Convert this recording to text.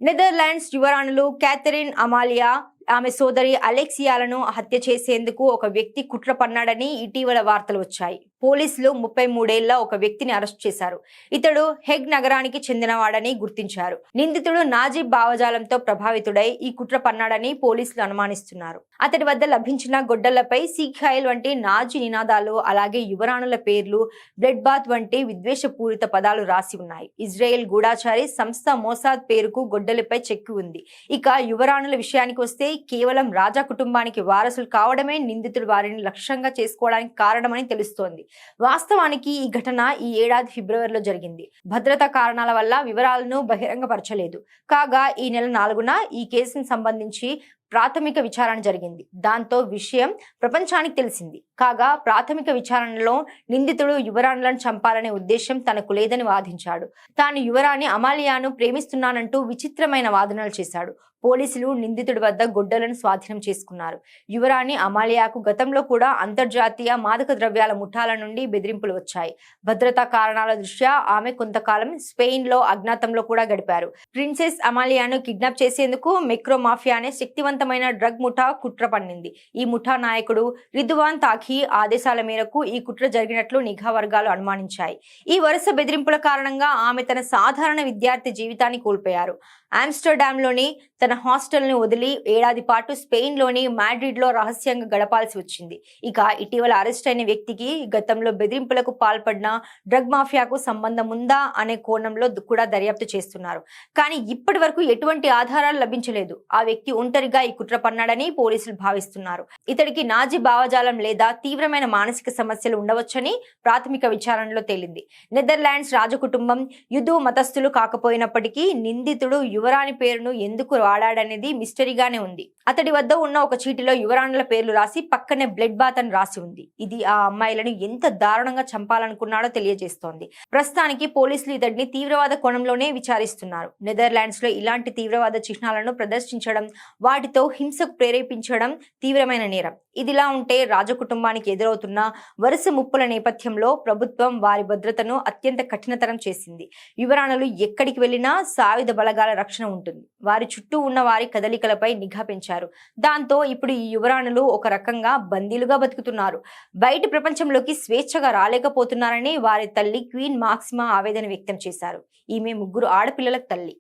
Netherlands యువరాణులు Catherine అమాలియా ఆమె సోదరి అలెక్సియాలను హత్య చేసేందుకు ఒక వ్యక్తి కుట్ర పన్నాడని ఇటీవల వార్తలు వచ్చాయి. పోలీసులు 33 ఏళ్ల ఒక వ్యక్తిని అరెస్ట్ చేశారు. ఇతడు హెగ్ నగరానికి చెందినవాడని గుర్తించారు. నిందితుడు నాజీ భావజాలంతో ప్రభావితుడై ఈ కుట్ర పన్నాడని పోలీసులు అనుమానిస్తున్నారు. అతడి వద్ద లభించిన గొడ్డళ్లపై సీక్ హైల్ వంటి నాజీ నినాదాలు, అలాగే యువరాణుల పేర్లు, బ్లడ్ బాత్ వంటి విద్వేషపూరిత పదాలు రాసి ఉన్నాయి. ఇజ్రాయెల్ గూఢాచారి సంస్థ మోసాద్ పేరుకు గొడ్డలిపై చెక్కి ఉంది. ఇక యువరాణుల విషయానికి వస్తే కేవలం రాజా కుటుంబానికి వారసులు కావడమే నిందితుడు వారిని లక్ష్యంగా చేసుకోవడానికి కారణమని తెలుస్తోంది. వాస్తవానికి ఈ ఘటన ఈ ఏడాది ఫిబ్రవరిలో జరిగింది. భద్రతా కారణాల వల్ల వివరాలను బహిరంగపరచలేదు. కాగా ఈ నెల 4న ఈ కేసుకు సంబంధించి ప్రాథమిక విచారణ జరిగింది. దాంతో విషయం ప్రపంచానికి తెలిసింది. కాగా ప్రాథమిక విచారణలో నిందితుడు యువరాణులను చంపాలనే ఉద్దేశం తనకు లేదని వాదించాడు. తాను యువరాణి అమాలియాను ప్రేమిస్తున్నానంటూ విచిత్రమైన వాదనలు చేశాడు. పోలీసులు నిందితుడి వద్ద గొడ్డలను స్వాధీనం చేసుకున్నారు. యువరాణి అమాలియాకు గతంలో కూడా అంతర్జాతీయ మాదక ద్రవ్యాల ముఠాల నుండి బెదిరింపులు వచ్చాయి. భద్రతా కారణాల దృష్ట్యా ఆమె కొంతకాలం స్పెయిన్ లో అజ్ఞాతంలో కూడా గడిపారు. ప్రిన్సెస్ అమాలియాను కిడ్నాప్ చేసేందుకు మెక్రో మాఫియా అనే శక్తివంతమైన డ్రగ్ ముఠా కుట్ర పన్నింది. ఈ ముఠా నాయకుడు రిదువాన్ తాఖీ ఆదేశాల మేరకు ఈ కుట్ర జరిగినట్లు నిఘా వర్గాలు అనుమానించాయి. ఈ వరుస బెదిరింపుల కారణంగా ఆమె తన సాధారణ విద్యార్థి జీవితాన్ని కోల్పోయారు. ఆమ్స్టర్డామ్ లోని తన హాస్టల్ ని వదిలి ఏడాది పాటు స్పెయిన్ లోని మాడ్రిడ్ లో రహస్యంగా గడపాల్సి వచ్చింది. ఇక ఇటీవల అరెస్ట్ అయిన వ్యక్తికి గతంలో బెదిరింపులకు పాల్పడిన డ్రగ్ మాఫియాకు సంబంధం ఉందా అనే కోణంలో కూడా దర్యాప్తు చేస్తున్నారు. కానీ ఇప్పటి వరకు ఎటువంటి ఆధారాలు లభించలేదు. ఆ వ్యక్తి ఒంటరిగా ఈ కుట్ర పన్నాడని పోలీసులు భావిస్తున్నారు. ఇతడికి నాజీ భావజాలం లేదా తీవ్రమైన మానసిక సమస్యలు ఉండవచ్చని ప్రాథమిక విచారణలో తేలింది. నెదర్లాండ్స్ రాజకుటుంబం యుదు మతస్థులు కాకపోయినప్పటికీ నిందితుడు యువరాణి పేరును ఎందుకు వాడాడనేది మిస్టరీగానే ఉంది. అతడి వద్ద ఉన్న ఒక చీటిలో యువరాణుల పేర్లు రాసి పక్కనే బ్లడ్ బాత్ అని రాసి ఉంది. ఇది ఆ అమ్మాయిలను ఎంత దారుణంగా చంపాలనుకున్నాడో తెలియజేస్తోంది. ప్రస్తుతానికి పోలీసులు ఇతడిని తీవ్రవాద కోణంలోనే విచారిస్తున్నారు. నెదర్లాండ్స్ లో ఇలాంటి తీవ్రవాద చిహ్నాలను ప్రదర్శించడం, వాటితో హింసకు ప్రేరేపించడం తీవ్రమైన నేరం. ఇదిలా ఉంటే రాజకుటుంబానికి ఎదురవుతున్న వరుస ముప్పుల నేపథ్యంలో ప్రభుత్వం వారి భద్రతను అత్యంత కఠినతరం చేసింది. యువరాణులు ఎక్కడికి వెళ్లినా సాయుధ బలగాల రక్షణ ఉంటుంది. వారి చుట్టూ ఉన్న వారి కదలికలపై నిఘా పెంచారు. దాంతో ఇప్పుడు ఈ యువరాణులు ఒక రకంగా బందీలుగా బతుకుతున్నారు. బయటి ప్రపంచంలోకి స్వేచ్ఛగా రాలేకపోతున్నారని వారి తల్లి క్వీన్ మాక్సిమా ఆవేదన వ్యక్తం చేశారు. ఈమె 3 ఆడపిల్లల తల్లి.